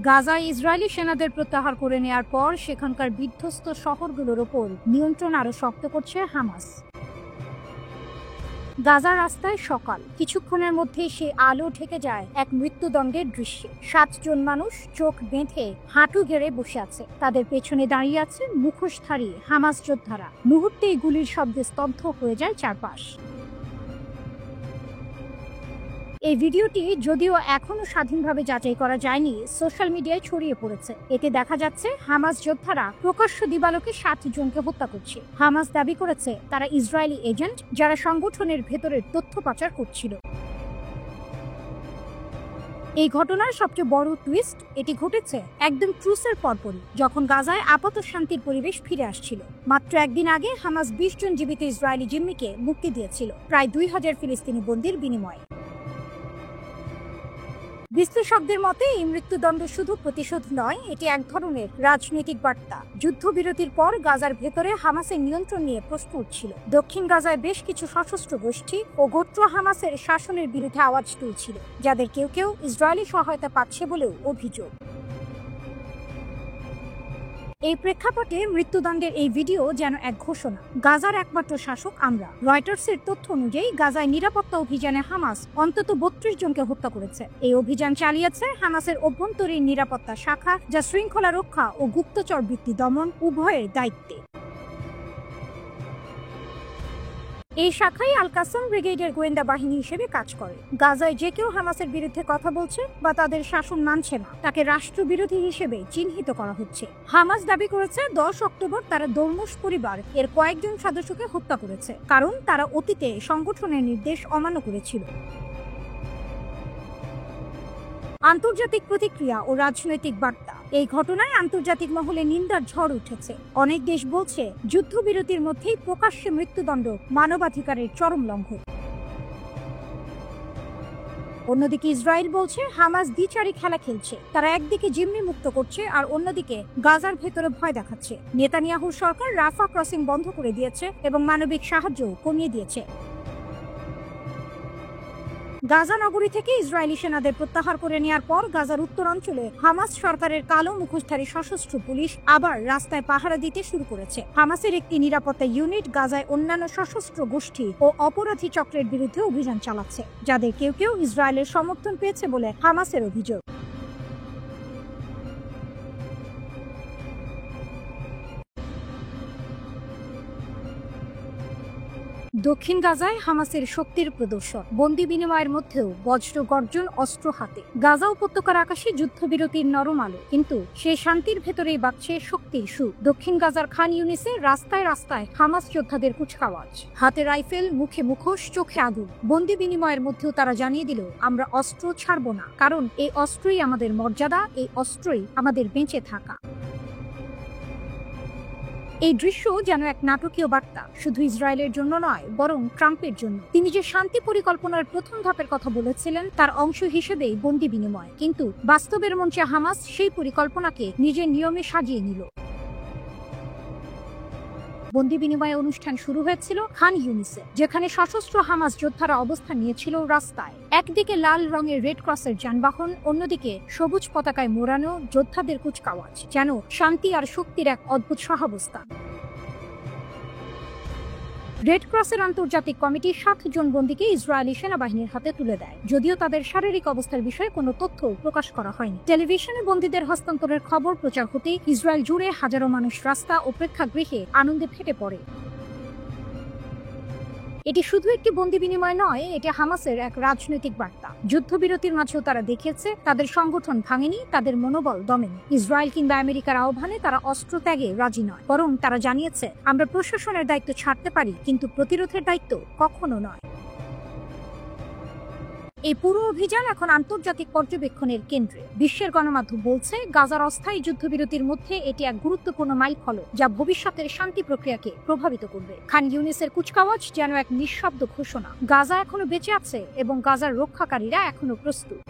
গাজায় ইসরায়েলি সেনাদের প্রত্যাহার করে নেয়ার পর সেখানকার বিধ্বস্ত শহরগুলোর ওপর নিয়ন্ত্রণ আরো শক্ত করছে হামাস। গাজার রাস্তায় সকাল, কিছুক্ষণের মধ্যে সে আলো ঢেকে যায় এক মৃত্যুদণ্ডের দৃশ্যে। 7 জন মানুষ চোখ বেঁধে হাঁটু গেড়ে বসে আছে। তাদের পেছনে দাঁড়িয়ে আছে মুখোশধারী হামাস যোদ্ধারা। মুহূর্তেই গুলির শব্দে স্তব্ধ হয়ে যায় চারপাশ। এই ভিডিওটি যদিও এখনো স্বাধীনভাবে যাচাই করা যায়নি, সোশ্যাল মিডিয়ায় ছড়িয়ে পড়েছে। এতে দেখা যাচ্ছে হামাস যোদ্ধারা প্রকাশ্য দিবালোকে 7 জনকে হত্যা করছে। হামাস দাবি করেছে তারা ইসরায়েলি এজেন্ট যারা সংগঠনের ভেতরের তথ্য পাচার করছিল। এই ঘটনার সবচেয়ে বড় টুইস্ট, এটি ঘটেছে একদম ট্রুসের পরপরই, যখন গাজায় আপাতত শান্তির পরিবেশ ফিরে আসছিল। মাত্র একদিন আগে হামাস 20 জন জীবিত ইসরায়েলি জিম্মিকে মুক্তি দিয়েছিল, প্রায় 2000 ফিলিস্তিনি বন্দীর বিনিময়ে। বিশ্লেষকদের মতে এই মৃত্যুদণ্ড শুধু প্রতিশোধ নয়, এটি এক ধরনের রাজনৈতিক বার্তা। যুদ্ধবিরতির পর গাজার ভেতরে হামাসের নিয়ন্ত্রণ নিয়ে প্রশ্ন উঠছিল। দক্ষিণ গাজায় বেশ কিছু সশস্ত্র গোষ্ঠী ও গোত্র হামাসের শাসনের বিরুদ্ধে আওয়াজ তুলছিল, যাদের কেউ কেউ ইসরায়েলি সহায়তা পাচ্ছে বলেও অভিযোগ। এই প্রেক্ষাপটে মৃত্যুদণ্ডের এই ভিডিও যেন এক ঘোষণা, গাজার একমাত্র শাসক আমরা। রয়টার্সের তথ্য অনুযায়ী গাজায় নিরাপত্তা অভিযানে হামাস অন্তত 32 জনকে হত্যা করেছে। এই অভিযান চালিয়েছে হামাসের অভ্যন্তরীণ নিরাপত্তা শাখা, যা শৃঙ্খলা রক্ষা ও গুপ্তচর বৃত্তি দমন উভয়ের দায়িত্বে। এই শাখাই আল কাসম ব্রিগেডের গোয়েন্দা বাহিনী হিসেবে কাজ করে। গাজায় যে কেউ হামাসের বিরুদ্ধে কথা বলছে বা তাদের শাসন মানছে না, তাকে রাষ্ট্রবিরোধী হিসেবে চিহ্নিত করা হচ্ছে। হামাস দাবি করেছে 10 অক্টোবর তারা দরমুশ পরিবার এর কয়েকজন সদস্যকে হত্যা করেছে, কারণ তারা অতীতে সংগঠনের নির্দেশ অমান্য করেছিল। আন্তর্জাতিক প্রতিক্রিয়া ও রাজনৈতিক বার্তা। এই ঘটনায় আন্তর্জাতিক মহলে নিন্দার ঝড় উঠেছে। অনেক দেশ বলছে যুদ্ধবিরতির মধ্যেই প্রকাশ্যে মৃত্যুদণ্ড মানবাধিকারের চরম লঙ্ঘন। অন্যদিকে ইসরায়েল বলছে হামাস দ্বিচারী খেলা খেলছে। তারা একদিকে জিম্মি মুক্ত করছে আর অন্যদিকে গাজার ভেতরে ভয় দেখাচ্ছে। নেতানিয়াহুর সরকার রাফা ক্রসিং বন্ধ করে দিয়েছে এবং মানবিক সাহায্য কমিয়ে দিয়েছে। গাজা নগরী থেকে ইসরায়েলি সেনাদের প্রত্যাহার করে নেওয়ার পর গাজার উত্তরাঞ্চলে হামাস সরকারের কালো মুখোশধারী সশস্ত্র পুলিশ আবার রাস্তায় পাহারা দিতে শুরু করেছে। হামাসের একটি নিরাপত্তা ইউনিট গাজায় অন্যান্য সশস্ত্র গোষ্ঠী ও অপরাধী চক্রের বিরুদ্ধে অভিযান চালাচ্ছে, যাদের কেউ কেউ ইসরায়েলের সমর্থন পেয়েছে বলে হামাসের অভিযোগ। দক্ষিণ গাজায় হামাসের শক্তির প্রদর্শন, বন্দি বিনিময়ের মধ্যেও বজ্র গর্জন, অস্ত্র হাতে। গাজা উপত্যকার আকাশে যুদ্ধবিরতির নরম আলো, কিন্তু সেই শান্তির ভেতরেই বাজছে শক্তির সুর। দক্ষিণ গাজার খান ইউনিসে রাস্তায় রাস্তায় হামাস যোদ্ধাদের কুচকাওয়াজ, হাতে রাইফেল, মুখে মুখোশ, চোখে আগুন। বন্দি বিনিময়ের মধ্যেও তারা জানিয়ে দিল, আমরা অস্ত্র ছাড়ব না, কারণ এই অস্ত্রই আমাদের মর্যাদা, এই অস্ত্রই আমাদের বেঁচে থাকা। এই দৃশ্য যেন এক নাটকীয় বার্তা, শুধু ইসরায়েলের জন্য নয়, বরং ট্রাম্পের জন্য। তিনি যে শান্তি পরিকল্পনার প্রথম ধাপের কথা বলেছিলেন, তার অংশ হিসেবেই বন্দি বিনিময়। কিন্তু বাস্তবের মঞ্চে হামাস সেই পরিকল্পনাকে নিজের নিয়মে সাজিয়ে নিল। বন্দি বিনিময় অনুষ্ঠান শুরু হয়েছিল খান ইউনিসে, যেখানে সশস্ত্র হামাস যোদ্ধারা অবস্থান নিয়েছিল রাস্তায়। একদিকে লাল রঙের রেড ক্রসের যানবাহন, অন্যদিকে সবুজ পতাকায় মোড়ানো যোদ্ধাদের কুচকাওয়াজ, যেন শান্তি আর শক্তির এক অদ্ভুত সহাবস্থান। রেড ক্রসের আন্তর্জাতিক কমিটি 7 জন বন্দীকে ইসরায়েলি সেনাবাহিনীর হাতে তুলে দেয়, যদিও তাদের শারীরিক অবস্থার বিষয়ে কোনো তথ্য প্রকাশ করা হয়নি। টেলিভিশনে বন্দীদের হস্তান্তরের খবর প্রচার হতে ইসরায়েল জুড়ে হাজারো মানুষ রাস্তা ও প্রেক্ষাগৃহে আনন্দে ফেটে পড়ে। এটি শুধু একটি বন্দি বিনিময় নয়, এটি হামাসের এক রাজনৈতিক বার্তা। যুদ্ধবিরতির মাঝেও তারা দেখিয়েছে তাদের সংগঠন ভাঙেনি, তাদের মনোবল দমেনি। ইসরায়েল কিংবা আমেরিকার আহ্বানে তারা অস্ত্র ত্যাগে রাজি নয়, বরং তারা জানিয়েছে আমরা প্রশাসনের দায়িত্ব ছাড়তে পারি, কিন্তু প্রতিরোধের দায়িত্ব কখনো নয়। এই পুরো অভিযান এখন আন্তর্জাতিক পর্যবেক্ষণের কেন্দ্রে। বিশ্বের গণমাধ্যম বলছে গাজার অস্থায়ী যুদ্ধবিরতির মধ্যে এটি এক গুরুত্বপূর্ণ মাইলফলক, যা ভবিষ্যতের শান্তি প্রক্রিয়াকে প্রভাবিত করবে। খান ইউনিসের কুচকাওয়াজ যেন এক নিঃশব্দ ঘোষণা, গাজা এখনো বেঁচে আছে এবং গাজার রক্ষাকারীরা এখনো প্রস্তুত।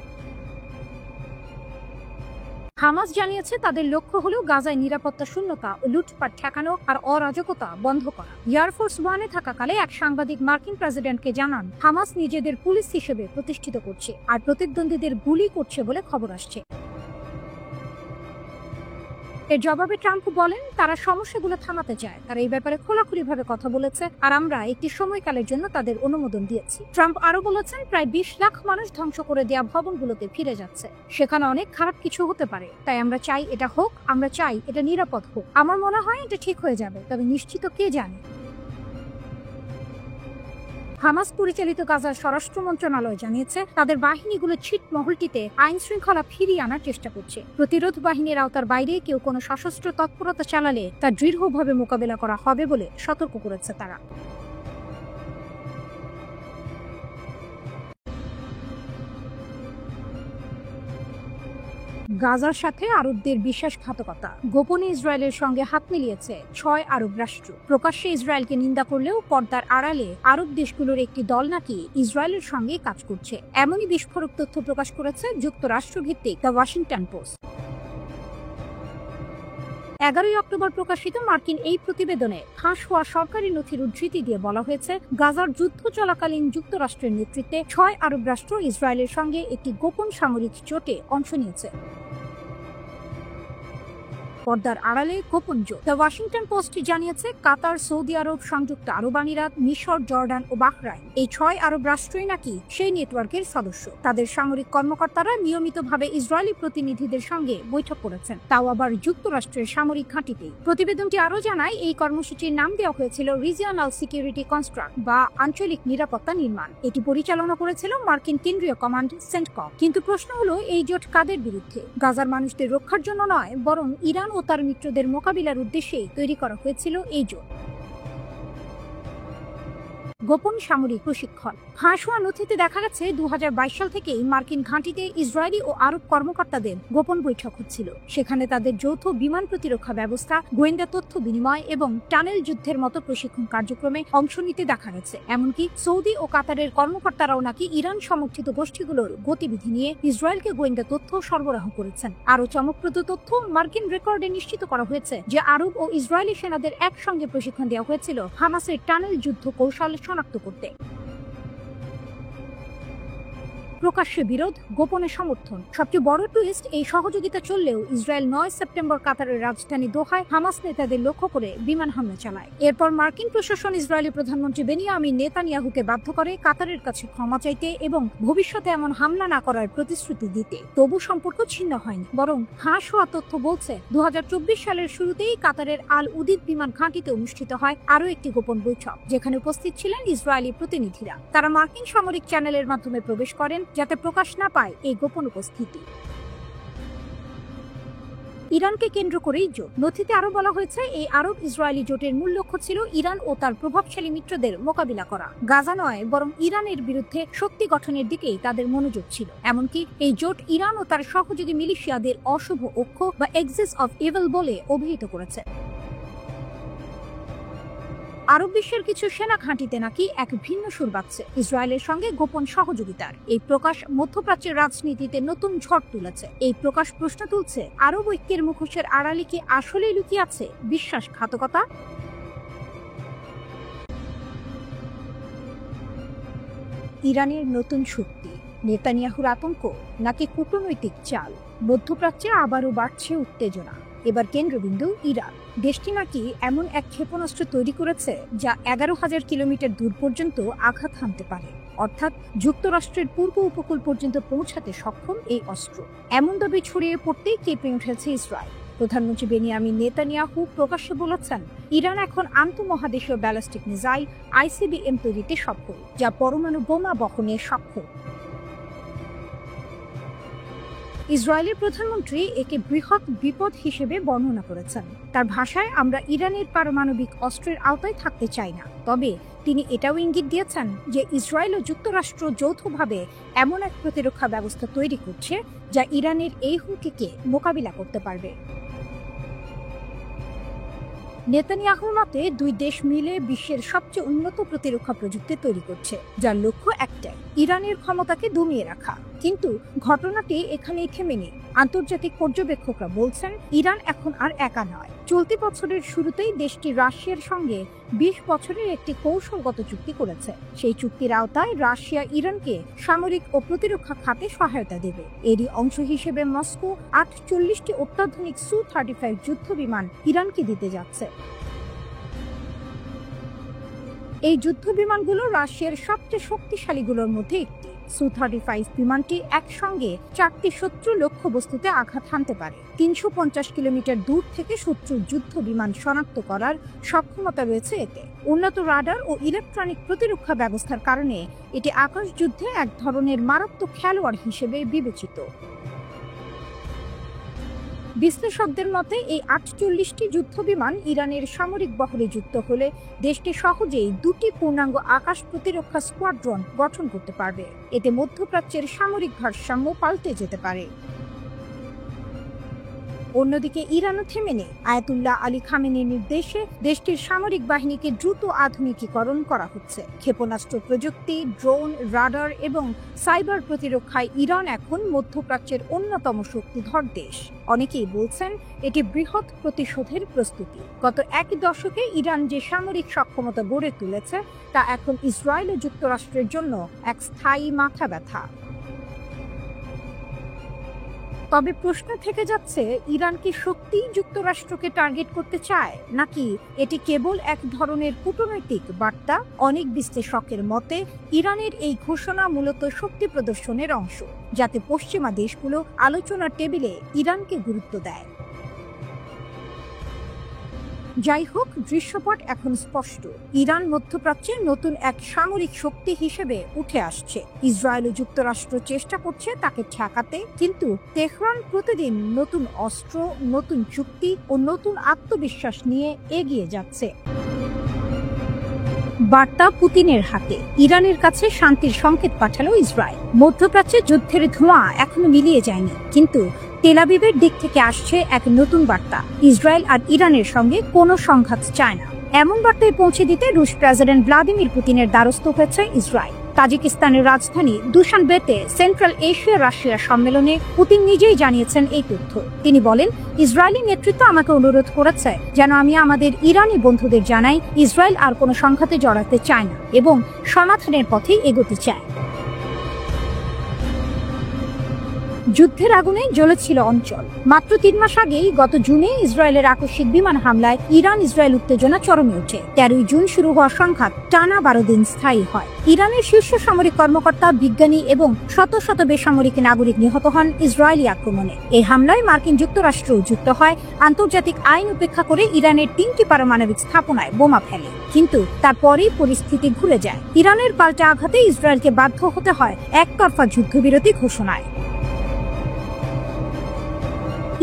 হামাস জানিয়েছে তাদের লক্ষ্য হলো গাজায় নিরাপত্তা শূন্যতা ও লুটপাট ঠেকানো আর অরাজকতা বন্ধ করা। এয়ারফোর্স ওয়ানে থাকাকালে এক সাংবাদিক মার্কিন প্রেসিডেন্টকে জানান হামাস নিজেদের পুলিশ হিসেবে প্রতিষ্ঠিত করছে আর প্রতিদ্বন্দ্বীদের গুলি করছে বলে খবর আসছে। এর জবাবে ট্রাম্প বলেন তারা সমস্যাগুলো থামাতে চায়, তারা এই ব্যাপারে খোলাখুলিভাবে কথা বলেছে আর আমরা একটি সময়কালের জন্য তাদের অনুমোদন দিয়েছি। ট্রাম্প আরো বলেছেন প্রায় 20 লাখ মানুষ ধ্বংস করে দেওয়া ভবনগুলোতে ফিরে যাচ্ছে, সেখানে অনেক খারাপ কিছু হতে পারে, তাই আমরা চাই এটা হোক, আমরা চাই এটা নিরাপদ হোক। আমার মনে হয় এটা ঠিক হয়ে যাবে, তবে নিশ্চিত কে জানে। হামাস পরিচালিত গাজার স্বরাষ্ট্র মন্ত্রণালয় জানিয়েছে তাদের বাহিনীগুলো ছিটমহলটিতে আইন শৃঙ্খলা ফিরিয়ে আনার চেষ্টা করছে। প্রতিরোধ বাহিনীর আওতার বাইরে কেউ কোনো সশস্ত্র তৎপরতা চালালে তা দৃঢ়ভাবে মোকাবেলা করা হবে বলে সতর্ক করেছে তারা। গাজার সাথে আরবদের বিশ্বাসঘাতকতা, গোপনে ইসরায়েলের সঙ্গে হাত মিলিয়েছে 6 আরব রাষ্ট্র। প্রকাশ্যে ইসরায়েলকে নিন্দা করলেও পর্দার আড়ালে আরব দেশগুলোর একটি দল নাকি ইসরায়েলের সঙ্গে কাজ করছে, এমনই বিস্ফোরক তথ্য প্রকাশ করেছে যুক্তরাষ্ট্র ভিত্তিক দ্য ওয়াশিংটন পোস্ট। 11 অক্টোবর প্রকাশিত মার্কিন এই প্রতিবেদনে ফাঁস হওয়া সরকারি নথির উদ্ধৃতি দিয়ে বলা হয়েছে গাজার যুদ্ধ চলাকালীন যুক্তরাষ্ট্রের নেতৃত্বে 6 আরব রাষ্ট্র ইসরায়েলের সঙ্গে একটি গোপন সামরিক জোটে অংশ নিয়েছে। পর্দার আড়ালে গোপন জোট। দ্য ওয়াশিংটন পোস্ট জানিয়েছে কাতার, সৌদি আরব, সংযুক্ত আরব আমিরাত, মিশর, জর্ডান ও বাহরাইন এই 6 আরব রাষ্ট্রই নাকি সেই নেটওয়ার্কের সদস্য। তাদের সামরিক কর্মকর্তারা নিয়মিতভাবে ইসরায়েলি প্রতিনিধিদের সঙ্গে বৈঠক করেছেন, তাও আবার যুক্তরাষ্ট্রের সামরিক ঘাঁটিতেই। প্রতিবেদনটি আরও জানায় এই কর্মসূচির নাম দেওয়া হয়েছিল রিজিওনাল সিকিউরিটি কনস্ট্রাক্ট বা আঞ্চলিক নিরাপত্তা নির্মাণ। এটি পরিচালনা করেছিল মার্কিন কেন্দ্রীয় কমান্ড সেন্টকম। কিন্তু প্রশ্ন হলো এই জোট কাদের বিরুদ্ধে? গাজার মানুষদের রক্ষার জন্য নয়, বরং ইরান ও তার মিত্রদের মোকাবিলার উদ্দেশ্যেই তৈরি করা হয়েছিল এই জোট। গোপন সামরিক প্রশিক্ষণ। ফাঁস হওয়া নথিতে দেখা গেছে 2022 সাল থেকেই মার্কিন ঘাঁটিতে ইসরায়েলি ও আরব কর্মকর্তাদের গোপন বৈঠক হচ্ছিল। সেখানে তাদের যৌথ বিমান প্রতিরক্ষা ব্যবস্থা, গোয়েন্দা তথ্য বিনিময় এবং টানেল যুদ্ধের মতো প্রশিক্ষণ কার্যক্রমে অংশ নিতে দেখা গেছে। এমনকি সৌদি ও কাতারের কর্মকর্তারাও নাকি ইরান সমর্থিত গোষ্ঠীগুলোর গতিবিধি নিয়ে ইসরায়েলকে গোয়েন্দা তথ্য সরবরাহ করেছেন। আরও চমকপ্রদ তথ্য, মার্কিন রেকর্ডে নিশ্চিত করা হয়েছে যে আরব ও ইসরায়েলি সেনাদের একসঙ্গে প্রশিক্ষণ দেওয়া হয়েছিল হামাসের টানেল যুদ্ধ কৌশল শনাক্ত করতে। প্রকাশ্যে বিরোধ, গোপনে সমর্থন। সবচেয়ে বড় টুইস্ট, এই সহযোগিতা চললেও ইসরায়েল 9 সেপ্টেম্বর কাতারের রাজধানী দোহায় হামাস নেতাদের লক্ষ্য করে বিমান হামলা চালায়। এরপর মার্কিন প্রশাসন ইসরায়েলি প্রধানমন্ত্রী বেনিয়ামিন নেতানিয়াহুকে বাধ্য করে কাতারের কাছে ক্ষমা চাইতে এবং ভবিষ্যতে এমন হামলা না করার প্রতিশ্রুতি দিতে। তবু সম্পর্ক ছিন্ন হয়নি, বরং ফাঁস হওয়া তথ্য বলছে 2024 সালের শুরুতেই কাতারের আল উদিদ বিমান ঘাঁটিতে অনুষ্ঠিত হয় আরও একটি গোপন বৈঠক, যেখানে উপস্থিত ছিলেন ইসরায়েলি প্রতিনিধিরা। তারা মার্কিন সামরিক চ্যানেলের মাধ্যমে প্রবেশ করেন যাতে প্রকাশ না পায় এই গোপন উপস্থিতি। ইরানকে কেন্দ্র করেই জোট। নথিতে আরো বলা হয়েছে এই আরব ইসরায়েলি জোটের মূল লক্ষ্য ছিল ইরান ও তার প্রভাবশালী মিত্রদের মোকাবিলা করা। গাজা নয়, বরং ইরানের বিরুদ্ধে শক্তি গঠনের দিকেই তাদের মনোযোগ ছিল। এমনকি এই জোট ইরান ও তার সহযোগী মিলিশিয়াদের অশুভ অক্ষ বা এক্সিস অফ ইভিল বলে অভিহিত করেছে। আরব বিশ্বের কিছু সেনা ঘাঁটিতে নাকি এক ভিন্ন সুর বাজছে ইসরায়েলের সঙ্গে গোপন সহযোগিতার। এই প্রকাশ মধ্যপ্রাচ্যের রাজনীতিতে নতুন ঝড় তুলেছে। এই প্রকাশ প্রশ্ন তুলছে, আরব ঐক্যের মুখোশের আড়ালে কি আসলেই লুকিয়ে আছে বিশ্বাসঘাতকতা? ইরানের নতুন শক্তি, নেতানিয়াহুর আতঙ্ক নাকি কূটনৈতিক চাল? মধ্যপ্রাচ্যে আবারও বাড়ছে উত্তেজনা। এবার কেন্দ্রবিন্দু ইরান। দেশটি নাকি এমন এক ক্ষেপণাস্ত্র তৈরি করেছে যা 11,000 কিলোমিটার দূর পর্যন্ত আঘাত হানতে পারে, অর্থাৎ যুক্তরাষ্ট্রের পূর্ব উপকূল পর্যন্ত পৌঁছাতে সক্ষম এই অস্ত্র। এমন দাবি ছড়িয়ে পড়তেই কেঁপে উঠেছে ইসরায়েল। প্রধানমন্ত্রী বেনিয়ামিন নেতানিয়াহু প্রকাশ্যে বলেছেন ইরান এখন আন্তঃমহাদেশীয় ব্যালিস্টিক মিসাইল ICBM তৈরিতে সফল, যা পরমাণু বোমা বহনে সক্ষম। ইসরায়েলের প্রধানমন্ত্রী একে বৃহৎ বিপদ হিসেবে বর্ণনা করেছেন। তার ভাষায়, আমরা ইরানের পারমাণবিক অস্ত্রের আওতায় থাকতে চাই না, তবে তিনি এটাও ইঙ্গিত দিয়েছেন যে ইসরায়েল ও যুক্তরাষ্ট্র যৌথভাবে এমন এক প্রতিরক্ষা ব্যবস্থা তৈরি করছে যা ইরানের এই হুমকিকে মোকাবিলা করতে পারবে। নেতানিয়াহুর মতে দুই দেশ মিলে বিশ্বের সবচেয়ে উন্নত প্রতিরক্ষা প্রযুক্তি তৈরি করছে, যার লক্ষ্য একটাই, ইরানের ক্ষমতাকে দমিয়ে রাখা। কিন্তু ঘটনাটি এখানেই থেমে নেই। আন্তর্জাতিক পর্যবেক্ষকরা বলছেন ইরান এখন আর একা নয়। চলতি বছরের শুরুতেই দেশটি রাশিয়ার সঙ্গে 20 বছরের একটি কৌশলগত চুক্তি করেছে। সেই চুক্তির আওতায় রাশিয়া ইরানকে সামরিক ও প্রতিরক্ষা খাতে সহায়তা দেবে। এরই অংশ হিসেবে মস্কো 48টি অত্যাধুনিক সু-35 যুদ্ধ বিমান ইরানকে দিতে যাচ্ছে। এই যুদ্ধ বিমানগুলো রাশিয়ার সবচেয়ে শক্তিশালীগুলোর মধ্যে একটি। সু-35 বিমানটি একসঙ্গে 4টি শত্রু লক্ষ্যবস্তুতে আঘাত হানতে পারে। 350 কিলোমিটার দূর থেকে শত্রুর যুদ্ধ বিমান শনাক্ত করার সক্ষমতা রয়েছে এতে। উন্নত রাডার ও ইলেকট্রনিক প্রতিরক্ষা ব্যবস্থার কারণে এটি আকাশ যুদ্ধে এক ধরনের মারাত্মক খেলোয়াড় হিসেবে বিবেচিত। বিশ্লেষকদের মতে এই 48টি যুদ্ধ বিমান ইরানের সামরিক বহরে যুক্ত হলে দেশটি সহজেই 2টি পূর্ণাঙ্গ আকাশ প্রতিরক্ষা স্কোয়াড্রন গঠন করতে পারবে। এতে মধ্যপ্রাচ্যের সামরিক ভারসাম্য পাল্টে যেতে পারে। অন্যদিকে ইরানও থেমে নেই। আয়াতুল্লাহ আলী খামেনির নির্দেশে দেশটির সামরিক বাহিনীকে দ্রুত আধুনিকীকরণ করা হচ্ছে। ক্ষেপণাস্ত্র প্রযুক্তি, ড্রোন, রাডার এবং সাইবার প্রতিরক্ষায় ইরান এখন মধ্যপ্রাচ্যের অন্যতম শক্তিধর দেশ। অনেকেই বলছেন এটি বৃহৎ প্রতিশোধের প্রস্তুতি। গত এক দশকে ইরান যে সামরিক সক্ষমতা গড়ে তুলেছে তা এখন ইসরায়েল ও যুক্তরাষ্ট্রের জন্য এক স্থায়ী মাথা ব্যথা। তবে প্রশ্ন থেকে যাচ্ছে, ইরান কি সত্যিই যুক্তরাষ্ট্রকে টার্গেট করতে চায়, নাকি এটি কেবল এক ধরনের কূটনৈতিক বার্তা? অনেক বিশ্লেষকের মতে ইরানের এই ঘোষণা মূলত শক্তি প্রদর্শনের অংশ, যাতে পশ্চিমা দেশগুলো আলোচনার টেবিলে ইরানকে গুরুত্ব দেয়। যাই হোক, দৃশ্যপট এখন স্পষ্ট। ইরান মধ্যপ্রাচ্যের নতুন এক সামরিক শক্তি হিসেবে উঠে আসছে। ইসরায়েল ও যুক্তরাষ্ট্র চেষ্টা করছে তাকে ঠেকাতে, কিন্তু তেহরান প্রতিদিন নতুন অস্ত্র, নতুন চুক্তি ও নতুন আত্মবিশ্বাস নিয়ে এগিয়ে যাচ্ছে। বার্তা পুতিনের হাতে। ইরানের কাছে শান্তির সংকেত পাঠালো ইসরায়েল। মধ্যপ্রাচ্যে যুদ্ধের ধোঁয়া এখনো মিলিয়ে যায়নি, কিন্তু তেল আবিবের দিক থেকে আসছে এক নতুন বার্তা। ইসরায়েল আর ইরানের সঙ্গে কোনো সংঘাত চায় না। এমন বার্তায় পৌঁছে দিতে রুশ প্রেসিডেন্ট ভ্লাদিমির পুতিনের দ্বারস্থ হয়েছে ইসরায়েল। তাজিকিস্তানের রাজধানী দুশানবেতে সেন্ট্রাল এশিয়া রাশিয়া সম্মেলনে পুতিন নিজেই জানিয়েছেন এই তথ্য। তিনি বলেন, ইসরায়েলি নেতৃত্ব আমাকে অনুরোধ করেছে যেন আমি আমাদের ইরানি বন্ধুদের জানাই ইসরায়েল আর কোনো সংঘাতে জড়াতে চায় না এবং সমাধানের পথেই এগোতে চায়। যুদ্ধের আগুনে জ্বলেছিল অঞ্চল। মাত্র 3 মাস আগেই গত জুনে ইসরায়েলের আকস্মিক বিমান হামলায় ইরান ইসরায়েল উত্তেজনা চরমে ওঠে। 13 জুন শুরু হওয়া সংঘাত টানা 12 দিন স্থায়ী হয়। ইরানের শীর্ষ সামরিক কর্মকর্তা, বিজ্ঞানী এবং শত শত বেসামরিক নাগরিক নিহত হন ইসরায়েলি আক্রমণে। এই হামলায় মার্কিন যুক্তরাষ্ট্রও যুক্ত হয়। আন্তর্জাতিক আইন উপেক্ষা করে ইরানের 3টি পারমাণবিক স্থাপনায় বোমা ফেলে, কিন্তু তারপরেই পরিস্থিতি ঘুরে যায়। ইরানের পাল্টা আঘাতে ইসরায়েলকে বাধ্য হতে হয় একতরফা যুদ্ধবিরতি ঘোষণায়।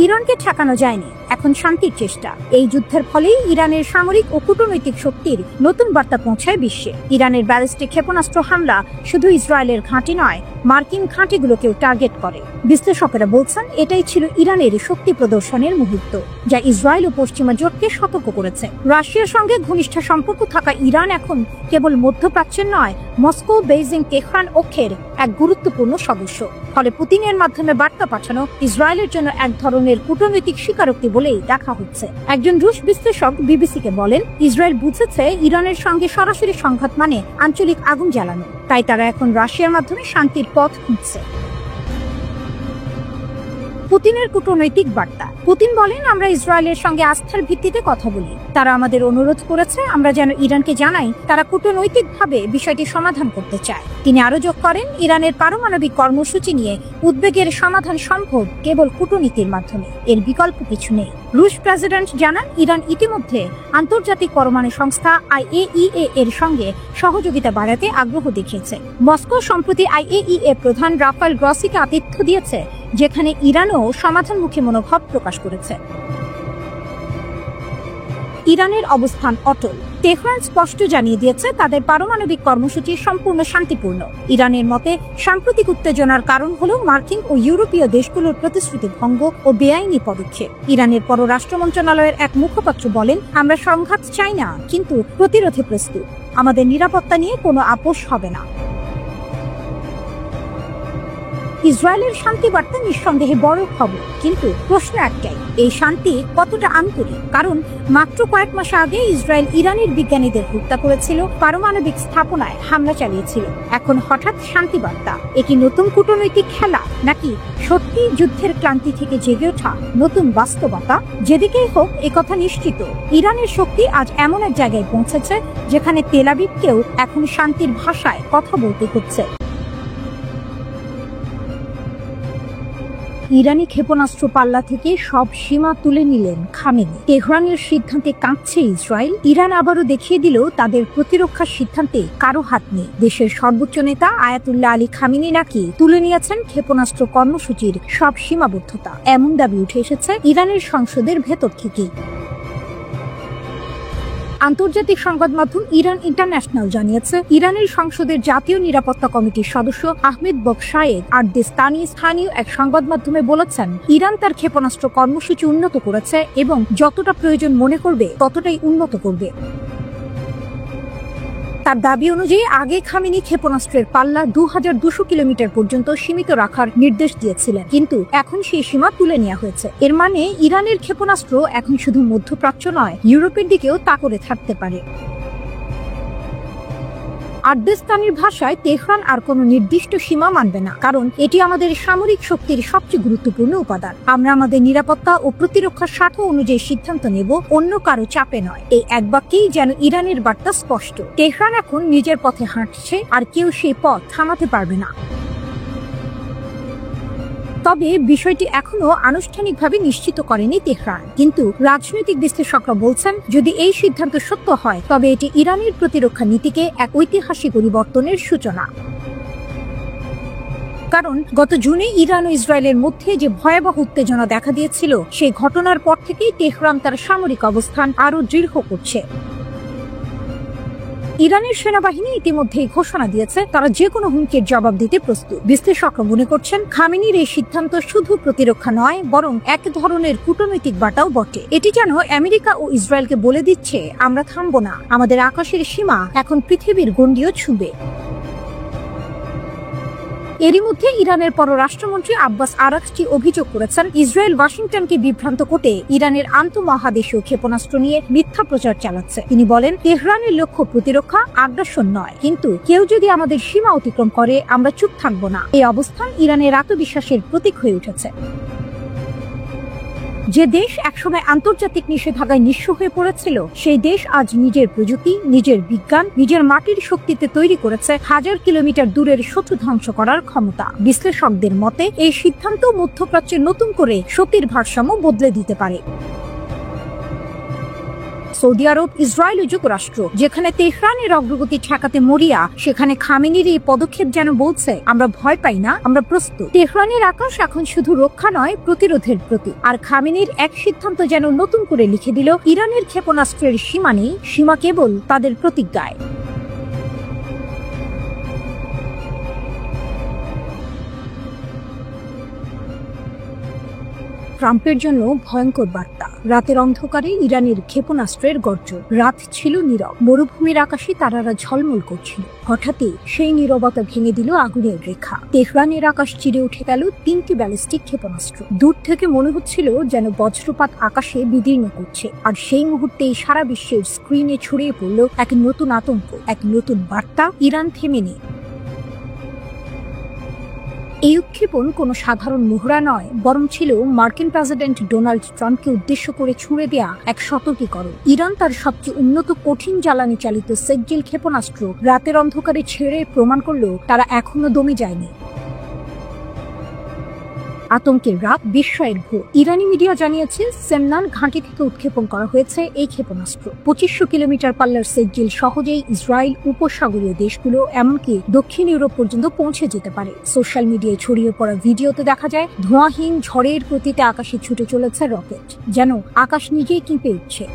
ইরানকে ঠেকানো যায়নি, এখন শান্তির চেষ্টা। এই যুদ্ধের ফলেই ইরানের সামরিক ও কূটনৈতিক শক্তির নতুন বার্তা পৌঁছায় বিশ্বে। ইরানের ব্যালিস্টিক ক্ষেপণাস্ত্র হামলা শুধু ইসরায়েলের ঘাঁটি নয়, মার্কিন ঘাঁটিগুলোকেও টার্গেট করে। বিশ্লেষকেরা বলছেন এটাই ছিল ইরানের শক্তি প্রদর্শনের মুহূর্ত, যা ইসরায়েল ও পশ্চিমা জোটকে সতর্ক করেছে। রাশিয়ার সঙ্গে ঘনিষ্ঠ সম্পর্ক থাকা ইরান এখন কেবল মধ্যপ্রাচ্যের নয়, মস্কো, বেইজিং, তেহরান অক্ষের এক গুরুত্বপূর্ণ সদস্য। ফলে পুতিনের মাধ্যমে বার্তা পাঠানো ইসরায়েলের জন্য এক ধরনের কূটনৈতিক স্বীকারোক্তি বলেই দেখা হচ্ছে। একজন রুশ বিশ্লেষক বিবিসিকে বলেন, ইসরায়েল বুঝেছে ইরানের সঙ্গে সরাসরি সংঘাত মানে আঞ্চলিক আগুন জ্বালানো, তাই তারা এখন রাশিয়ার মাধ্যমে শান্তির পথ খুঁজছে। পুতিনের কূটনৈতিক বার্তা। পুতিন বলেন, আমরা ইসরায়েলের সঙ্গে আস্থার ভিত্তিতে কথা বলি। তারা আমাদের অনুরোধ করেছে আমরা যেন ইরানকে জানাই তারা কূটনৈতিকভাবে বিষয়টি সমাধান করতে চায়। তিনি আরো যোগ করেন, ইরানের পারমাণবিক কর্মসূচি নিয়ে উদ্বেগের সমাধান সম্ভব কেবল কূটনীতির মাধ্যমে, এর বিকল্প কিছু নেই। রুশ প্রেসিডেন্ট জানান, ইরান ইতিমধ্যে আন্তর্জাতিক পরমাণু সংস্থা IAEA এর সঙ্গে সহযোগিতা বাড়াতে আগ্রহ দেখিয়েছে। মস্কো সম্প্রতি IAEA প্রধান রাফাল গ্রসিকে আতিথ্য দিয়েছে, যেখানে ইরানও সমাধানমুখী মনোভাব প্রকাশ করেছে। ইরানের অবস্থান অটল। তেহরান স্পষ্ট জানিয়ে দিয়েছে তাদের পারমাণবিক কর্মসূচি সম্পূর্ণ শান্তিপূর্ণ। ইরানের মতে সাম্প্রতিক উত্তেজনার কারণ হলো মার্কিন ও ইউরোপীয় দেশগুলোর প্রতিশ্রুতি ভঙ্গ ও বেআইনি পদক্ষেপ। ইরানের পররাষ্ট্র মন্ত্রণালয়ের এক মুখপাত্র বলেন, আমরা সংঘাত চাই না, কিন্তু প্রতিরোধে প্রস্তুত। আমাদের নিরাপত্তা নিয়ে কোনো আপোষ হবে না। ইসরায়েলের শান্তি বার্তা নিঃসন্দেহে বড় খবর, কিন্তু প্রশ্ন একটাই, এই শান্তি কতটা আন্তরিক? কারণ মাত্র কয়েক মাস আগে ইসরায়েল ইরানের বিজ্ঞানীদের হত্যা করেছিল, পারমাণবিক স্থাপনায় হামলা চালিয়েছিল। এখন হঠাৎ শান্তি বার্তা, একটি নতুন কূটনৈতিক খেলা, নাকি সত্যি যুদ্ধের ক্লান্তি থেকে জেগে ওঠা নতুন বাস্তবতা? যেদিকেই হোক, একথা নিশ্চিত, ইরানের শক্তি আজ এমন এক জায়গায় পৌঁছেছে যেখানে তেল আবিবকেও এখন শান্তির ভাষায় কথা বলতে হচ্ছে। ইরানি ক্ষেপণাস্ত্র পাল্লা থেকে সব সীমা তুলে নিলেন খামেনি। তেহরানের সিদ্ধান্তে কাঁপছে ইসরায়েল। ইরান আবারও দেখিয়ে দিল তাদের প্রতিরক্ষার সিদ্ধান্তে কারো হাত নেই। দেশের সর্বোচ্চ নেতা আয়াতুল্লাহ আলী খামেনি নাকি তুলে নিয়েছেন ক্ষেপণাস্ত্র কর্মসূচির সব সীমাবদ্ধতা, এমন দাবি উঠে এসেছে ইরানের সংসদের ভেতর থেকেই। আন্তর্জাতিক সংবাদ মাধ্যম ইরান ইন্টারন্যাশনাল জানিয়েছে, ইরানের সংসদের জাতীয় নিরাপত্তা কমিটির সদস্য আহমেদ বকশায়েদ আরদেস্তানি স্থানীয় এক সংবাদ মাধ্যমে বলেছেন, ইরান তার ক্ষেপণাস্ত্র কর্মসূচি উন্নত করেছে এবং যতটা প্রয়োজন মনে করবে ততটাই উন্নত করবে। তার দাবি অনুযায়ী আগে খামেনি ক্ষেপণাস্ত্রের পাল্লা 2200 কিলোমিটার পর্যন্ত সীমিত রাখার নির্দেশ দিয়েছিলেন, কিন্তু এখন সেই সীমা তুলে নেওয়া হয়েছে। এর মানে ইরানের ক্ষেপণাস্ত্র এখন শুধু মধ্যপ্রাচ্য নয়, ইউরোপের দিকেও তা করে থাকতে পারে। আরদেস্তানির ভাষায়, তেহরান আর কোনো নির্দিষ্ট সীমা মানবে না, কারণ এটি আমাদের সামরিক শক্তির সবচেয়ে গুরুত্বপূর্ণ উপাদান। আমরা আমাদের নিরাপত্তা ও প্রতিরক্ষার স্বার্থ অনুযায়ী সিদ্ধান্ত নেব, অন্য কারো চাপে নয়। এই এক বাক্যেই যেন ইরানের বার্তা স্পষ্ট, তেহরান এখন নিজের পথে হাঁটছে, আর কেউ সেই পথ থামাতে পারবে না। তবে বিষয়টি এখনো আনুষ্ঠানিকভাবে নিশ্চিত করেনি তেহরান, কিন্তু রাজনৈতিক বিশ্লেষকরা বলছেন, যদি এই সিদ্ধান্ত সত্য হয় তবে এটি ইরানের প্রতিরক্ষা নীতিকে এক ঐতিহাসিক পরিবর্তনের সূচনা। কারণ গত জুনে ইরান ও ইসরায়েলের মধ্যে যে ভয়াবহ উত্তেজনা দেখা দিয়েছিল, সেই ঘটনার পর থেকেই তেহরান তার সামরিক অবস্থান আরও দৃঢ় করছে। ইরানের সেনাবাহিনী ইতিমধ্যেই ঘোষণা দিয়েছে তারা যে কোনো হুমকির জবাব দিতে প্রস্তুত। বিশ্লেষকরা মনে করছেন, খামেনির এই সিদ্ধান্ত শুধু প্রতিরক্ষা নয়, বরং এক ধরনের কূটনৈতিক বার্তাও বটে। এটি যেন আমেরিকা ও ইসরায়েলকে বলে দিচ্ছে, আমরা থামবো না, আমাদের আকাশের সীমা এখন পৃথিবীর গণ্ডিও ছুঁবে। এরই মধ্যে ইরানের পররাষ্ট্রমন্ত্রী আব্বাস আরাকচি অভিযোগ করেছেন, ইসরায়েল ওয়াশিংটনকে বিভ্রান্ত করতে ইরানের আন্তঃমহাদেশীয় ক্ষেপণাস্ত্র নিয়ে মিথ্যা প্রচার চালাচ্ছে। তিনি বলেন, তেহরানের লক্ষ্য প্রতিরক্ষা, আগ্রাসন নয়, কিন্তু কেউ যদি আমাদের সীমা অতিক্রম করে আমরা চুপ থাকবো না। এই অবস্থান ইরানের আত্মবিশ্বাসের প্রতীক হয়ে উঠেছে। যে দেশ একসময় আন্তর্জাতিক নিষেধাজ্ঞায় নিঃস্ব হয়ে পড়েছিল, সেই দেশ আজ নিজের প্রযুক্তি, নিজের বিজ্ঞান, নিজের মাটির শক্তিতে তৈরি করেছে হাজার কিলোমিটার দূরের শত্রু ধ্বংস করার ক্ষমতা। বিশ্লেষকদের মতে, এই সিদ্ধান্ত মধ্যপ্রাচ্যে নতুন করে শক্তির ভারসাম্য বদলে দিতে পারে। সৌদি আরব, ইসরায়েল ও যুক্তরাষ্ট্র যেখানে তেহরানের অগ্রগতি ঠেকাতে মরিয়া, সেখানে খামেনির এই পদক্ষেপ যেন বলছে, আমরা ভয় পাই না, আমরা প্রস্তুত। তেহরানের আকাশ এখন শুধু রক্ষা নয়, প্রতিরোধের প্রতীক। আর খামেনির এক সিদ্ধান্ত যেন নতুন করে লিখে দিল, ইরানের ক্ষেপণাস্ত্রের সীমা নেই, সীমা কেবল তাদের প্রতিজ্ঞায়। ট্রাম্পের জন্য ভয়ঙ্কর বার্তা। রাতের অন্ধকারে ইরানের ক্ষেপণাস্ত্রের গর্জন। রাত ছিল নীরব, মরুভূমির আকাশে তারারা ঝলমল করছিল। হঠাৎই সেই নীরবতা ভেঙে দিল আগুনের রেখা। তেহরানের আকাশ চিরে উঠে গেল 3টি ব্যালিস্টিক ক্ষেপণাস্ত্র। দূর থেকে মনে হচ্ছিল যেন বজ্রপাত আকাশে বিদীর্ণ করছে। আর সেই মুহূর্তেই সারা বিশ্বের স্ক্রিনে ছড়িয়ে পড়ল এক নতুন আতঙ্ক, এক নতুন বার্তা, ইরান থেমে নেই। এই উৎক্ষেপণ কোনো সাধারণ মহড়া নয়, বরং ছিল মার্কিন প্রেসিডেন্ট ডোনাল্ড ট্রাম্পকে উদ্দেশ্য করে ছুঁড়ে দেয়া এক সতর্কীকরণ। ইরান তার সবচেয়ে উন্নত কঠিন জ্বালানি চালিত সেকজিল ক্ষেপণাস্ত্র রাতের অন্ধকারে ছেড়ে প্রমাণ করল তারা এখনো দমে যায়নি। আতঙ্কের রাত, বিস্ময়ের ভোর। ইরানি মিডিয়া জানিয়েছে, সেমনান ঘাঁটি থেকে উৎক্ষেপণ করা হয়েছে এই ক্ষেপণাস্ত্র। 2500 কিলোমিটার পাল্লার সেকজিল সহজেই ইসরায়েল, উপসাগরীয় দেশগুলো, এমনকি দক্ষিণ ইউরোপ পর্যন্ত পৌঁছে যেতে পারে। সোশ্যাল মিডিয়ায় ছড়িয়ে পড়া ভিডিওতে দেখা যায়, ধোঁয়াহীন ঝড়ের গতিতে আকাশে ছুটে চলেছে রকেট, যেন আকাশ নিজেই কেঁপে উঠছে।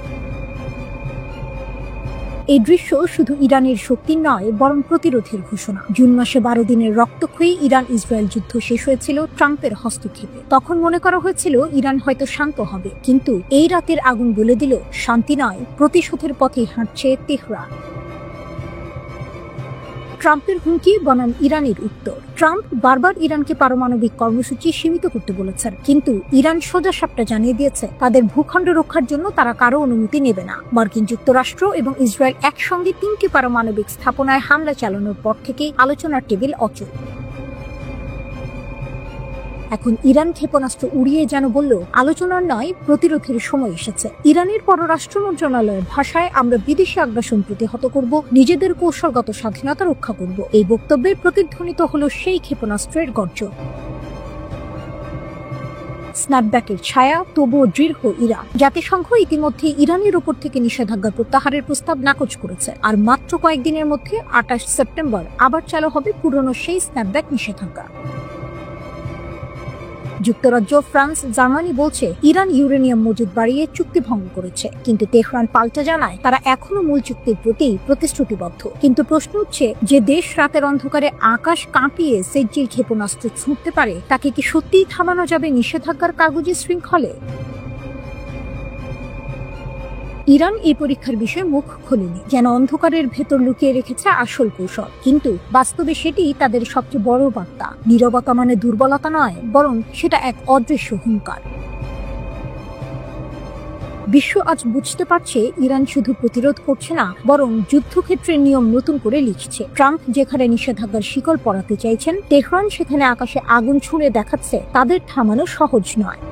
এই দৃশ্য শুধু ইরানের শক্তির নয়, বরং প্রতিরোধের ঘোষণা। জুন মাসে 12 দিনের রক্তক্ষয়ী ইরান ইসরায়েল যুদ্ধ শেষ হয়েছিল ট্রাম্পের হস্তক্ষেপে। তখন মনে করা হয়েছিল ইরান হয়তো শান্ত হবে, কিন্তু এই রাতের আগুন বলে দিল, শান্তি নয়, প্রতিশোধের পথেই হাঁটছে তেহরান। ট্রাম্পের হুমকি বনাম ইরানের উত্তর। ট্রাম্প বারবার ইরানকে পারমাণবিক কর্মসূচি সীমিত করতে বলেছেন, কিন্তু ইরান সোজাসাপটা জানিয়ে দিয়েছে তাদের ভূখণ্ড রক্ষার জন্য তারা কারো অনুমতি নেবে না। মার্কিন যুক্তরাষ্ট্র এবং ইসরায়েল একসঙ্গে 3টি পারমাণবিক স্থাপনায় হামলা চালানোর পর থেকেই আলোচনার টেবিল অচল। এখন ইরান ক্ষেপণাস্ত্র উড়িয়ে যেন বলল, আলোচনার নয়, প্রতিরোধের সময় এসেছে। ইরানের পররাষ্ট্র মন্ত্রণালয়ের ভাষায়, আমরা বিদেশি আগ্রাসন প্রতিহত করব, নিজেদের কৌশলগত স্বাধীনতা রক্ষা করব। এই বক্তব্যের প্রতিধ্বনিত হল সেই ক্ষেপণাস্ত্রের গর্জন। স্ন্যাপব্যাকের ছায়া, তবুও দৃঢ় ইরান। জাতিসংঘ ইতিমধ্যে ইরানের উপর থেকে নিষেধাজ্ঞা প্রত্যাহারের প্রস্তাব নাকচ করেছে, আর মাত্র কয়েকদিনের মধ্যে 28 সেপ্টেম্বর আবার চালু হবে পুরনো সেই স্ন্যাপব্যাক নিষেধাজ্ঞা। যুক্তরাজ্য, ফ্রান্স, জার্মানি বলছে ইরান ইউরেনিয়াম মজুদ বাড়িয়ে চুক্তি ভঙ্গ করেছে, কিন্তু তেহরান পাল্টা জানায় তারা এখনো মূল চুক্তির প্রতি প্রতিশ্রুতিবদ্ধ। কিন্তু প্রশ্ন হচ্ছে, যে দেশ রাতের অন্ধকারে আকাশ কাঁপিয়ে সেজ্জির ক্ষেপণাস্ত্র ছুঁড়তে পারে, তাকে কি সত্যিই থামানো যাবে নিষেধাজ্ঞার কাগজে শৃঙ্খলে? ইরান এই পরীক্ষার বিষয়ে মুখ খোলেনি, যেন অন্ধকারের ভেতর লুকিয়ে রেখেছে আসল কৌশল। কিন্তু বাস্তবে সেটি তাদের সবচেয়ে বড় বার্তা। নীরবতা মানে দুর্বলতা নয়, বরং সেটা এক অদৃশ্য হুঙ্কার। বিশ্ব আজ বুঝতে পারছে ইরান শুধু প্রতিরোধ করছে না, বরং যুদ্ধক্ষেত্রের নিয়ম নতুন করে লিখছে। ট্রাম্প যেখানে নিষেধাজ্ঞার শিকল পরাতে চাইছেন, তেহরান সেখানে আকাশে আগুন ছুঁড়ে দেখাচ্ছে তাদের থামানো সহজ নয়।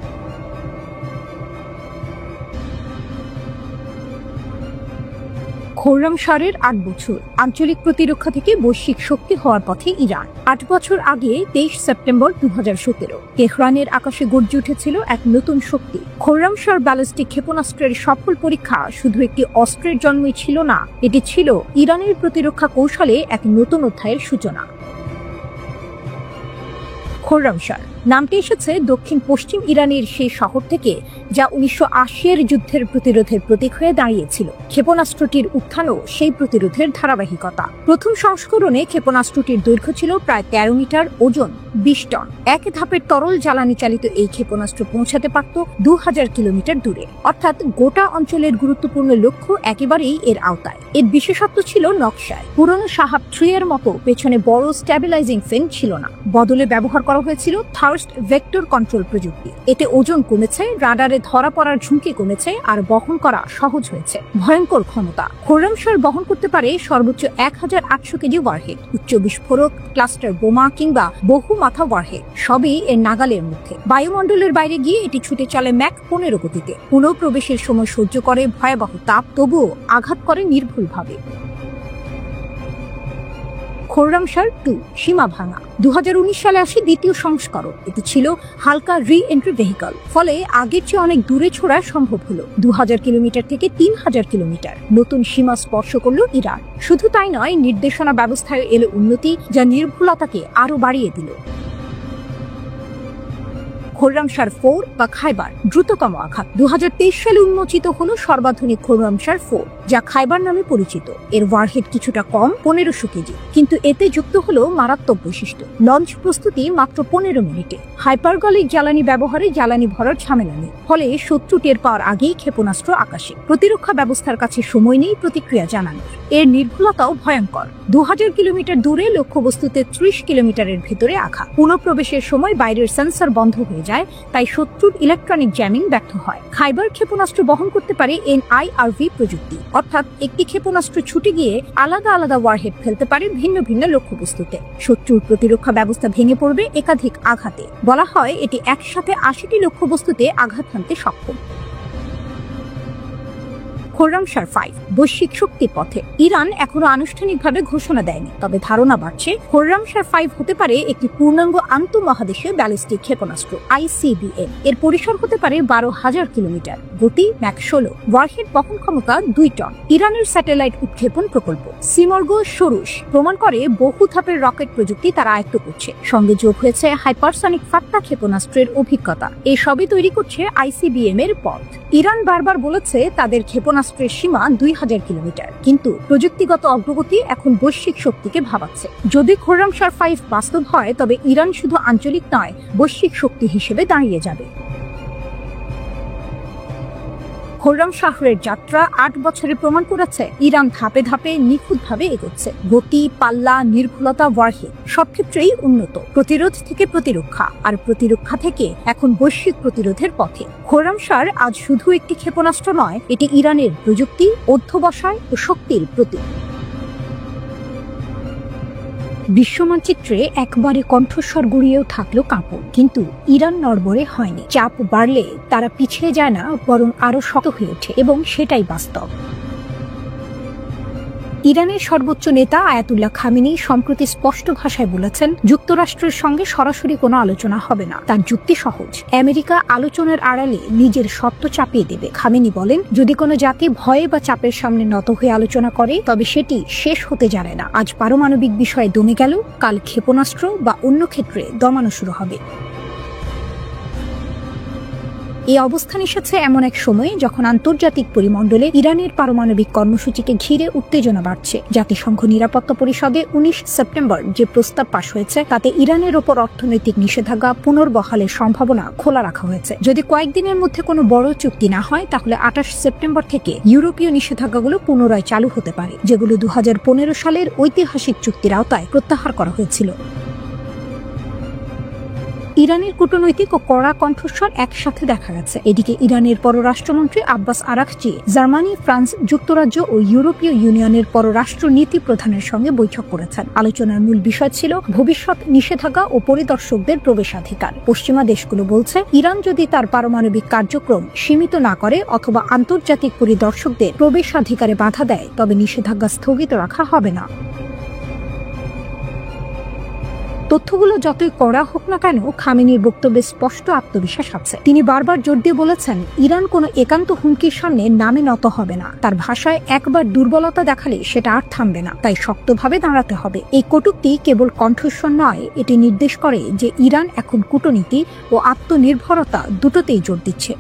খোররামশারের 8 বছর, আঞ্চলিক প্রতিরক্ষা থেকে বৈশ্বিক শক্তি হওয়ার পথে ইরান। 8 বছর আগে 23 সেপ্টেম্বর 2017 তেহরানের আকাশে গর্জে উঠেছিল এক নতুন শক্তি। খোররামশার ব্যালিস্টিক ক্ষেপণাস্ত্রের সফল পরীক্ষা শুধু একটি অস্ত্রের জন্মই ছিল না, এটি ছিল ইরানের প্রতিরক্ষা কৌশলে এক নতুন অধ্যায়ের সূচনা। খোররামশার নামটি এসেছে দক্ষিণ পশ্চিম ইরানের সেই শহর থেকে, যা 1980-এর যুদ্ধের প্রতিরোধের প্রতীক হয়ে দাঁড়িয়েছিল। ক্ষেপণাস্ত্রটির উত্থানও সেই প্রতিরোধের ধারাবাহিকতা। প্রথম সংস্করণে ক্ষেপণাস্ত্রটির দৈর্ঘ্য ছিল প্রায় 13 মিটার, ওজন 20 টন। এক ধাপের তরল জ্বালানি চালিত এই ক্ষেপণাস্ত্র পৌঁছাতে পারত 2000 কিলোমিটার দূরে, অর্থাৎ গোটা অঞ্চলের গুরুত্বপূর্ণ লক্ষ্য একেবারেই এর আওতায়। এর বিশেষত্ব ছিল নকশায়। পুরনো শাহাব 3 এর মতো পেছনে বড় স্ট্যাবিলাইজিং ফেন ছিল না, বদলে ব্যবহার করা হয়েছিল ভেক্টর কন্ট্রোল প্রযুক্তি। এতে ওজন কমেছে, রাডারে ধরা পড়ার ঝুঁকি কমেছে, আর বহন করা সহজ হয়েছে। ভয়ঙ্কর ক্ষমতা। খোররামশার বহন করতে পারে সর্বোচ্চ 1800 কেজি ওয়ারহেড, উচ্চ বিস্ফোরক, ক্লাস্টার বোমা কিংবা বহু মাথা ওয়ারহেড, সবই এর নাগালের মধ্যে। বায়ুমণ্ডলের বাইরে গিয়ে এটি ছুটে চলে ম্যাক 15 গতিতে। পুনঃপ্রবেশের সময় সহ্য করে ভয়াবহ তাপ, তবুও আঘাত করে নির্ভুলভাবে। খোররামশার 2 সীমা ভাঙা। 2019 সালে আসে দ্বিতীয় সংস্করণ। এটি ছিল হালকা রি-এন্ট্রি ভেহিকল, ফলে আগের চেয়ে অনেক দূরে ছোড়া সম্ভব হলো। 2000 কিলোমিটার থেকে 3000 কিলোমিটার। নতুন সীমা স্পর্শ করল ইরান। শুধু তাই নয়, নির্দেশনা ব্যবস্থায় এলো উন্নতি, যা নির্ভুলতাকে আরো বাড়িয়ে দিল। খোররামশার 4 বা খাইবার দ্রুততম আঘাত। 2023 সালে উন্মোচিত হলো সর্বাধুনিক খোররামশার 4, যা খাইবার নামে পরিচিত। এর ওয়ারহেড কিছুটা কম, 1500 কেজি, কিন্তু এতে যুক্ত হলো মারাত্মক বৈশিষ্ট্য। লঞ্চ প্রস্তুতি মাত্র 15 মিনিটে। হাইপারগলিক জ্বালানি ব্যবহারে জ্বালানি ভরার ঝামেলা নেই, ফলে শত্রু টের পাওয়ার আগেই ক্ষেপণাস্ত্র আকাশে। প্রতিরক্ষা ব্যবস্থার কাছে সময় নেই প্রতিক্রিয়া জানানোর। এর নির্ভুলতাও ভয়ঙ্কর। 2000 কিলোমিটার দূরে লক্ষ্যবস্তুতে 30 কিলোমিটারের ভেতরে আঘাত। পুনঃপ্রবেশের সময় বাইরের সেন্সর বন্ধ হয়ে যায়, তাই শত্রুর ইলেকট্রনিক জ্যামিং ব্যর্থ হয়। খাইবার ক্ষেপণাস্ত্র বহন করতে পারে NIRV প্রযুক্তি, অর্থাৎ একটি ক্ষেপণাস্ত্র ছুটে গিয়ে আলাদা আলাদা ওয়ারহেড ফেলতে পারে ভিন্ন ভিন্ন লক্ষ্যবস্তুতে। শত্রুর প্রতিরক্ষা ব্যবস্থা ভেঙে পড়বে একাধিক আঘাতে। বলা হয় এটি একসাথে 80টি লক্ষ্যবস্তুতে আঘাত হানতে সক্ষম। খোররামশার 5 বৈশ্বিক শক্তির পথে। ইরান এখনো আনুষ্ঠানিকভাবে ঘোষণা দেয়নি, তবে ধারণা বাড়ছে খোররামশার 5 হতে পারে একটি পূর্ণাঙ্গ আন্তঃমহাদেশীয় ব্যালিস্টিক ক্ষেপণাস্ত্র ICBM। এর পরিসর হতে পারে 12,000 কিলোমিটার, গতি ম্যাক 16, ওয়ারহেড বহন ক্ষমতা 2 টন। ইরানের স্যাটেলাইট উৎক্ষেপণ প্রকল্প সিমর্গো সরুশ প্রমাণ করে বহু ধাপের রকেট প্রযুক্তি তারা আয়ত্ত করছে। সঙ্গে যোগ হয়েছে হাইপারসনিক ফাত্তা ক্ষেপণাস্ত্রের অভিজ্ঞতা। এই সবই তৈরি করছে ICBM এর পথ। ইরান বারবার বলেছে তাদের ক্ষেপণাস্ত্রের সীমা 2000 কিলোমিটার, কিন্তু প্রযুক্তিগত অগ্রগতি এখন বৈশ্বিক শক্তিকে ভাবাচ্ছে। যদি খোররামশার 5 বাস্তব হয়, তবে ইরান শুধু আঞ্চলিক নয়, বৈশ্বিক শক্তি হিসেবে দাঁড়িয়ে যাবে। খোররাম শাহরের যাত্রা ৮ বছরে প্রমাণ করেছে ইরান ধাপে ধাপে নিখুঁতভাবে এগোচ্ছে। গতি, পাল্লা, নির্ভুলতা, ওয়ারহেড সব ক্ষেত্রেই উন্নত। প্রতিরোধ থেকে প্রতিরক্ষা, আর প্রতিরক্ষা থেকে এখন বৈশ্বিক প্রতিরোধের পথে। খোররাম শাহ আজ শুধু একটি ক্ষেপণাস্ত্র নয়, এটি ইরানের প্রযুক্তি, অধ্যবসায় ও শক্তির প্রতীক। বিশ্বমানচিত্রে একবারে কণ্ঠস্বর গড়িয়েও থাকলো কাঁপন, কিন্তু ইরান নড়বড়ে হয়নি। চাপ বাড়লে তারা পিছিয়ে যায় না, বরং আরো শক্ত হয়ে ওঠে, এবং সেটাই বাস্তব। ইরানের সর্বোচ্চ নেতা আয়াতুল্লাহ খামেনি সম্প্রতি স্পষ্ট ভাষায় বলেছেন, যুক্তরাষ্ট্রের সঙ্গে সরাসরি কোনো আলোচনা হবে না। তার যুক্তি সহজ, আমেরিকা আলোচনার আড়ালে নিজের সত্য চাপিয়ে দেবে। খামেনি বলেন, যদি কোনো জাতি ভয়ে বা চাপের সামনে নত হয়ে আলোচনা করে, তবে সেটি শেষ হতে জানে না। আজ পারমাণবিক বিষয়ে দমে গেল, কাল ক্ষেপণাস্ত্র বা অন্য ক্ষেত্রে দমানো শুরু হবে। এই অবস্থান এসেছে এমন এক সময়ে যখন আন্তর্জাতিক পরিমণ্ডলে ইরানের পারমাণবিক কর্মসূচিকে ঘিরে উত্তেজনা বাড়ছে। জাতিসংঘ নিরাপত্তা পরিষদে ১৯ সেপ্টেম্বর যে প্রস্তাব পাশ হয়েছে, তাতে ইরানের ওপর অর্থনৈতিক নিষেধাজ্ঞা পুনর্বহালের সম্ভাবনা খোলা রাখা হয়েছে। যদি কয়েকদিনের মধ্যে কোনো বড় চুক্তি না হয়, তাহলে ২৮ সেপ্টেম্বর থেকে ইউরোপীয় নিষেধাজ্ঞাগুলো পুনরায় চালু হতে পারে, যেগুলো ২০১৫ সালের ঐতিহাসিক চুক্তির আওতায় প্রত্যাহার করা হয়েছিল। ইরানের কূটনৈতিক ও কড়া কণ্ঠস্বর একসাথে দেখা গেছে। এদিকে ইরানের পররাষ্ট্রমন্ত্রী আব্বাস আরাকচি জার্মানি, ফ্রান্স, যুক্তরাজ্য ও ইউরোপীয় ইউনিয়নের পররাষ্ট্র নীতি প্রধানের সঙ্গে বৈঠক করেছেন। আলোচনার মূল বিষয় ছিল ভবিষ্যৎ নিষেধাজ্ঞা ও পরিদর্শকদের প্রবেশাধিকার। পশ্চিমা দেশগুলো বলছে, ইরান যদি তার পারমাণবিক কার্যক্রম সীমিত না করে অথবা আন্তর্জাতিক পরিদর্শকদের প্রবেশাধিকারে বাধা দেয়, তবে নিষেধাজ্ঞা স্থগিত রাখা হবে না। তথ্যগুলো যতই কড়া হোক না কেন, খামেনির বক্তব্যে স্পষ্ট আত্মবিশ্বাস আছে। তিনি বারবার জোর দিয়ে বলেছেন, ইরান কোনো একান্ত হুমকির সামনে নামে নত হবে না। তার ভাষায়, একবার দুর্বলতা দেখালে সেটা আর থামবে না, তাই শক্তভাবে দাঁড়াতে হবে। এই কটূক্তি কেবল কণ্ঠস্বর নয়, এটি নির্দেশ করে যে ইরান এখন কূটনীতি ও আত্মনির্ভরতা দুটোতেই জোর দিচ্ছে।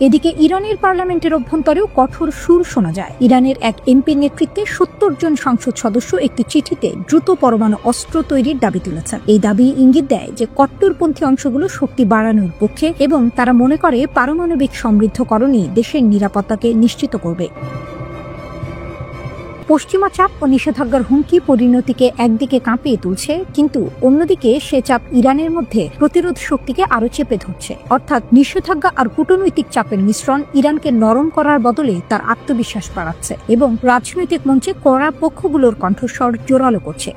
এদিকে ইরানের পার্লামেন্টের অভ্যন্তরেও কঠোর সুর শোনা যায়। ইরানের এক এমপির নেতৃত্বে ৭০ জন সংসদ সদস্য একটি চিঠিতে দ্রুত পরমাণু অস্ত্র তৈরির দাবি তুলেছেন। এই দাবি ইঙ্গিত দেয় যে কট্টরপন্থী অংশগুলো শক্তি বাড়ানোর পক্ষে, এবং তারা মনে করে পারমাণবিক সমৃদ্ধকরণই দেশের নিরাপত্তাকে নিশ্চিত করবে। পশ্চিমা চাপ ও নিষেধাজ্ঞার হুমকি পরিণতিকে একদিকে কাঁপিয়ে তুলছে, কিন্তু অন্যদিকে সে চাপ ইরানের মধ্যে প্রতিরোধ শক্তিকে আরো চেপে ধরছে। অর্থাৎ নিষেধাজ্ঞা আর কূটনৈতিক চাপের মিশ্রণ ইরানকে নরম করার বদলে তার আত্মবিশ্বাস বাড়াচ্ছে, এবং রাজনৈতিক মঞ্চে কড়া পক্ষগুলোর কণ্ঠস্বর জোরালো করছে।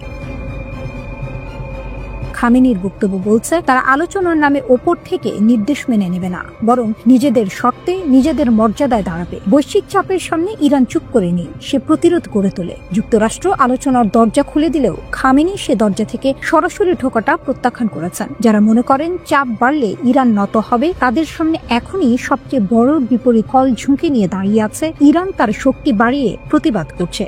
খামেনির বক্তব্য বলছে, তারা আলোচনার নামে ওপর থেকে নির্দেশ মেনে নেবে না, বরং নিজেদের শর্তে, নিজেদের মর্যাদায় দাঁড়াবে। বৈশ্বিক চাপের সামনে ইরান চুপ করেনি, সে প্রতিরোধ গড়ে তোলে। যুক্তরাষ্ট্র আলোচনার দরজা খুলে দিলেও খামেনি সে দরজা থেকে সরাসরি ঢোকাটা প্রত্যাখ্যান করেছেন। যারা মনে করেন চাপ বাড়লে ইরান নত হবে, তাদের সামনে এখনই সবচেয়ে বড় বিপরীত ফল ঝুঁকি নিয়ে দাঁড়িয়ে আছে। ইরান তার শক্তি বাড়িয়ে প্রতিবাদ করছে।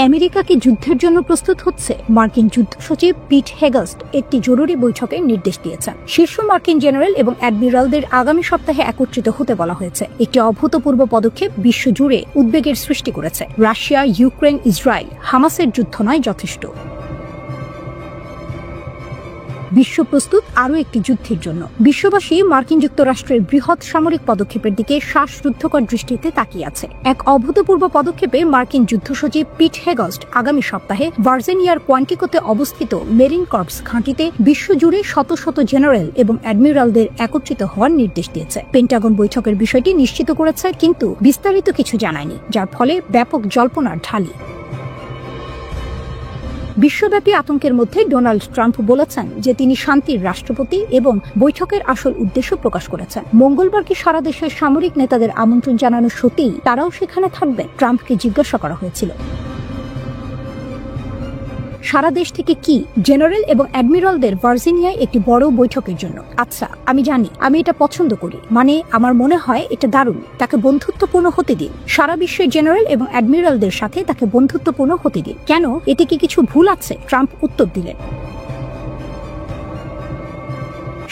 আমেরিকাকে যুদ্ধের জন্য প্রস্তুত হচ্ছে, মার্কিন যুদ্ধ সচিব পিট হেগস্ট একটি জরুরি বৈঠকের নির্দেশ দিয়েছেন। শীর্ষ মার্কিন জেনারেল এবং অ্যাডমিরালদের আগামী সপ্তাহে একত্রিত হতে বলা হয়েছে। একটি অভূতপূর্ব পদক্ষেপ বিশ্বজুড়ে উদ্বেগের সৃষ্টি করেছে। রাশিয়া, ইউক্রেন, ইসরায়েল, হামাসের যুদ্ধ নয় যথেষ্ট। বিশ্ব প্রস্তুত আরও একটি যুদ্ধের জন্য। বিশ্ববাসী মার্কিন যুক্তরাষ্ট্রের বৃহৎ সামরিক পদক্ষেপের দিকে শ্বাসরুদ্ধকর দৃষ্টিতে তাকিয়ে আছে। এক অভূতপূর্ব পদক্ষেপে মার্কিন যুদ্ধ সচিব পিট হেগস্ট আগামী সপ্তাহে ভার্জিনিয়ার কোয়ান্টিকোতে অবস্থিত মেরিন কর্পস ঘাঁটিতে বিশ্বজুড়ে শত শত জেনারেল এবং অ্যাডমিরালদের একত্রিত হওয়ার নির্দেশ দিয়েছে। পেন্টাগন বৈঠকের বিষয়টি নিশ্চিত করেছে, কিন্তু বিস্তারিত কিছু জানায়নি, যার ফলে ব্যাপক জল্পনার ঢালি। বিশ্বব্যাপী আতঙ্কের মধ্যে ডোনাল্ড ট্রাম্প বলেছেন যে তিনি শান্তির রাষ্ট্রপতি, এবং বৈঠকের আসল উদ্দেশ্য প্রকাশ করেছেন। মঙ্গলবার কি সারা দেশের সামরিক নেতাদের আমন্ত্রণ জানানো সত্যিই তারাও সেখানে থাকবেন? ট্রাম্পকে জিজ্ঞাসা করা হয়েছিল। সারা দেশ থেকে কি জেনারেল এবং অ্যাডমিরালদের ভার্জিনিয়ায় একটি বড় বৈঠকের জন্য? আচ্ছা, আমি জানি, আমি এটা পছন্দ করি, মানে আমার মনে হয় এটা দারুণ। তাকে বন্ধুত্বপূর্ণ হতে দিন। সারা বিশ্বের জেনারেল এবং অ্যাডমিরালদের সাথে তাকে বন্ধুত্বপূর্ণ হতে দিন। কেন, এতে কি কিছু ভুল আছে? ট্রাম্প উত্তর দিলেন,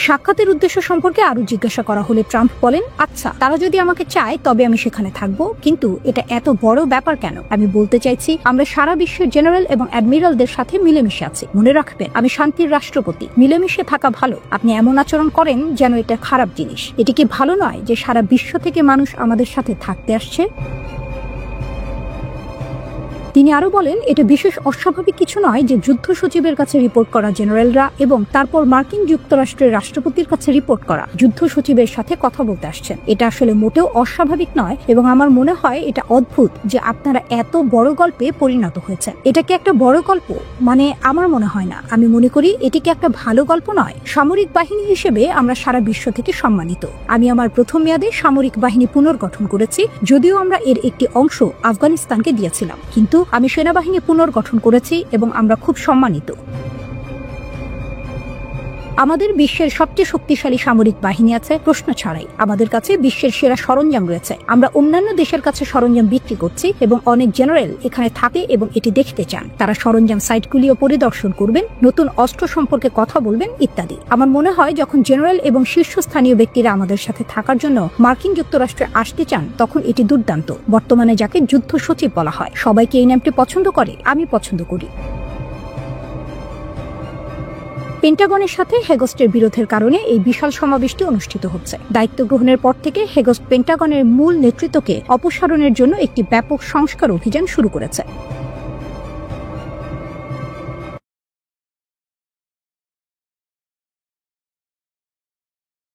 সাক্ষাতের উদ্দেশ্য সম্পর্কে আরো জিজ্ঞাসা করা হলে ট্রাম্প বলেন, আচ্ছা, তারা যদি আমাকে চায় তবে আমি সেখানে থাকবো, কিন্তু এটা এত বড় ব্যাপার কেন? আমি বলতে চাইছি, আমরা সারা বিশ্বের জেনারেল এবং অ্যাডমিরালদের সাথে মিলেমিশে আছি। মনে রাখবেন, আমি শান্তির রাষ্ট্রপতি। মিলেমিশে থাকা ভালো। আপনি এমন আচরণ করেন যেন এটা খারাপ জিনিস। এটি কি ভালো নয় যে সারা বিশ্ব থেকে মানুষ আমাদের সাথে থাকতে আসছে? তিনি আরো বলেন, এটা বিশেষ অস্বাভাবিক কিছু নয় যে যুদ্ধ সচিবের কাছে রিপোর্ট করা জেনারেলরা এবং তারপর মার্কিন যুক্তরাষ্ট্রের রাষ্ট্রপতির কাছে রিপোর্ট করা যুদ্ধ সচিবের সাথে কথা বলতে আসছেন। এটা আসলে মোটেও অস্বাভাবিক নয় এবং আমার মনে হয় এটা অদ্ভুত যে আপনারা এত বড় গল্পে পরিণত হয়েছেন। এটা কি একটা বড় গল্প? মানে আমার মনে হয় না। আমি মনে করি এটি কি একটা ভালো গল্প নয়। সামরিক বাহিনী হিসেবে আমরা সারা বিশ্ব থেকে সম্মানিত। আমি আমার প্রথম মেয়াদে সামরিক বাহিনী পুনর্গঠন করেছি, যদিও আমরা এর একটি অংশ আফগানিস্তানকে দিয়েছিলাম, কিন্তু আমি সেনাবাহিনী পুনর্গঠন করেছি এবং আমরা খুব সম্মানিত। আমাদের বিশ্বের সবচেয়ে শক্তিশালী সামরিক বাহিনী আছে, প্রশ্ন ছাড়াই। আমাদের কাছে বিশ্বের সেরা সরঞ্জাম রয়েছে। আমরা অন্যান্য দেশের কাছে সরঞ্জাম বিক্রি করছি এবং অনেক জেনারেল এখানে থাকে এবং এটি দেখতে চান। তারা সরঞ্জাম সাইটগুলিও পরিদর্শন করবেন, নতুন অস্ত্র সম্পর্কে কথা বলবেন ইত্যাদি। আমার মনে হয় যখন জেনারেল এবং শীর্ষস্থানীয় ব্যক্তিরা আমাদের সাথে থাকার জন্য মার্কিন যুক্তরাষ্ট্রে আসতে চান, তখন এটি দুর্দান্ত। বর্তমানে যাকে যুদ্ধ সচিব বলা হয়, সবাইকে এই নামটি পছন্দ করে। আমি পছন্দ করি। পেন্টাগনের সাথে হেগস্টের বিরোধের কারণে এই বিশাল সমাবেশটি অনুষ্ঠিত হচ্ছে। দায়িত্ব গ্রহণের পর থেকে হেগস্ট পেন্টাগনের মূল নেতৃত্বকে অপসারণের জন্য একটি ব্যাপক সংস্কার অভিযান শুরু করেছে।